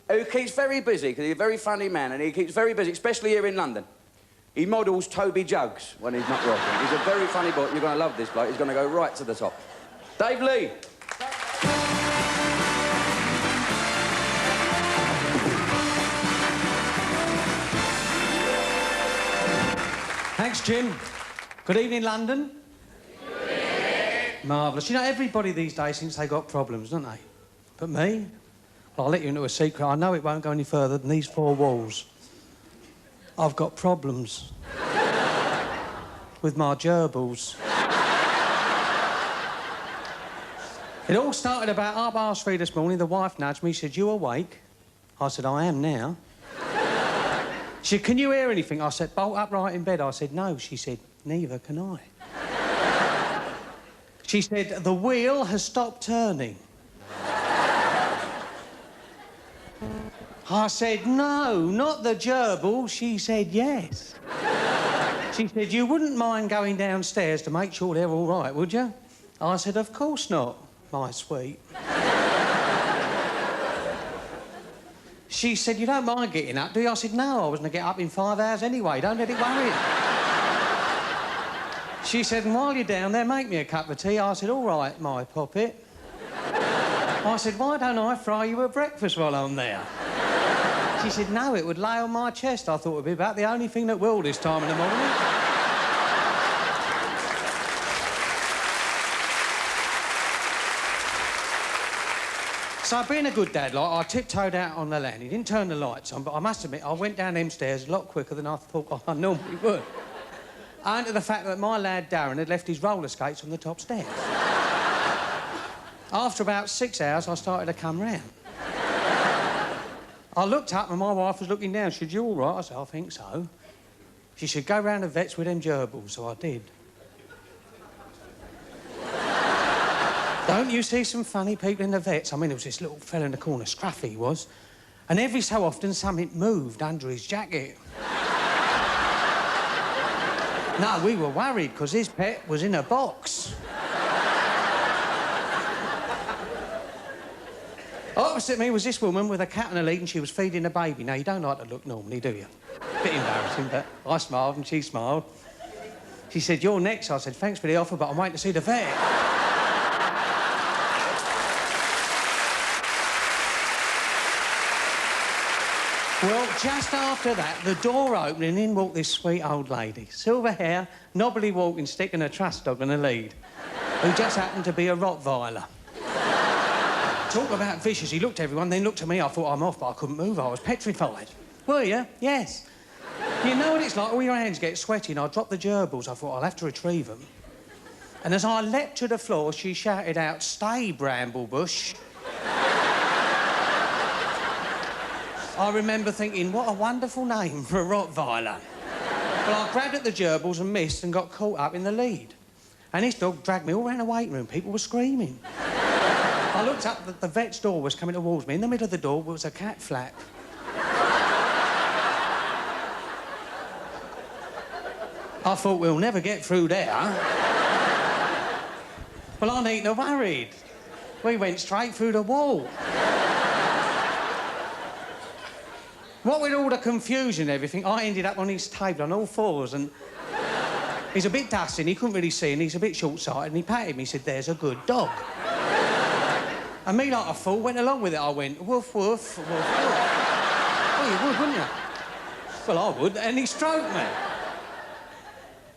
who keeps very busy, because he's a very funny man, and he keeps very busy, especially here in London. He models Toby Jugs when he's not working. He's a very funny boy. You're going to love this bloke. He's going to go right to the top. Dave Lee. Thanks, Jim. Good evening, London. Good evening. Marvellous. You know, everybody these days thinks they got problems, don't they? But me? Well, I'll let you into a secret. I know it won't go any further than these four walls. I've got problems. With my gerbils. It all started about 3:30 this morning. The wife nudged me, said, "You awake?" I said, "I am now." She said, "Can you hear anything?" I said, "Bolt upright in bed." I said, "No." She said, "Neither can I." She said, "The wheel has stopped turning." I said, "No, not the gerbil." She said, "Yes." She said, "You wouldn't mind going downstairs to make sure they're all right, would you?" I said, "Of course not, my sweet." She said, "You don't mind getting up, do you?" I said, "No, I was going to get up in 5 hours anyway. Don't let it worry you." She said, "And while you're down there, make me a cup of tea." I said, "All right, my poppet." I said, "Why don't I fry you a breakfast while I'm there?" She said, "No, it would lay on my chest." I thought it would be about the only thing that will this time in the morning. So, being a good dad, like, I tiptoed out on the landing. Didn't turn the lights on, but I must admit, I went down them stairs a lot quicker than I thought I normally would. Owing to the fact that my lad Darren had left his roller skates on the top stairs. After about 6 hours, I started to come round. I looked up and my wife was looking down. She said, "You all right?" I said, "I think so." She said, "Go round the vets with them gerbils." So I did. Don't you see some funny people in the vets? I mean, there was this little fella in the corner, Scruffy he was, and every so often something moved under his jacket. No, we were worried because his pet was in a box. Opposite me was this woman with a cat and a lead, and she was feeding a baby. Now, you don't like to look normally, do you? Bit embarrassing, but I smiled and she smiled. She said, "You're next." I said, "Thanks for the offer, but I'm waiting to see the vet." Well, just after that, the door opened and in walked this sweet old lady. Silver hair, knobbly walking stick and a trust dog and a lead, who just happened to be a Rottweiler. Talk about vicious. He looked at everyone, then looked at me. I thought, I'm off, but I couldn't move. I was petrified. "Were you?" "Yes." You know what it's like? All your hands get sweaty, and I dropped the gerbils. I thought, I'll have to retrieve them. And as I leapt to the floor, she shouted out, "Stay, Bramblebush." I remember thinking, what a wonderful name for a Rottweiler. Well, I grabbed at the gerbils and missed and got caught up in the lead. And this dog dragged me all around the waiting room. People were screaming. I looked up, the vet's door was coming towards me. In the middle of the door was a cat flap. I thought, we'll never get through there. Well, I needn't have worried. We went straight through the wall. What with all the confusion and everything, I ended up on his table on all fours, and he's a bit dusty and he couldn't really see, and he's a bit short-sighted, and he patted me, he said, "There's a good dog." And me, like a fool, went along with it. I went, "Woof, woof, woof, woof." Well, you would, wouldn't you? Well, I would, and he stroked me.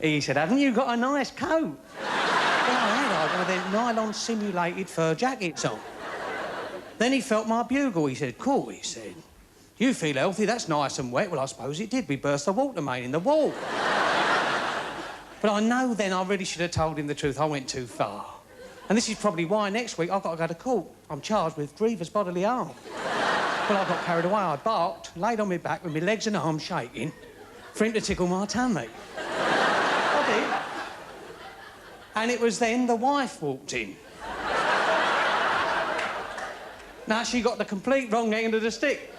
He said, "Haven't you got a nice coat?" Well, I had. I'd one of them nylon simulated fur jackets on. Then he felt my bugle. He said, "Cool," he said. "You feel healthy, that's nice and wet." Well, I suppose it did. We burst the water main in the wall. But I know then I really should have told him the truth. I went too far. And this is probably why next week I've got to go to court. I'm charged with grievous bodily harm. Well, I got carried away. I barked, laid on my back with my legs and arms shaking for him to tickle my tummy. I did. And it was then the wife walked in. Now, she got the complete wrong end of the stick.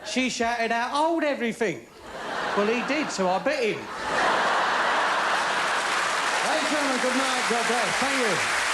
She shouted out, "Hold everything." Well, he did, so I bit him. Ladies and gentlemen, good night. God bless. Thank you.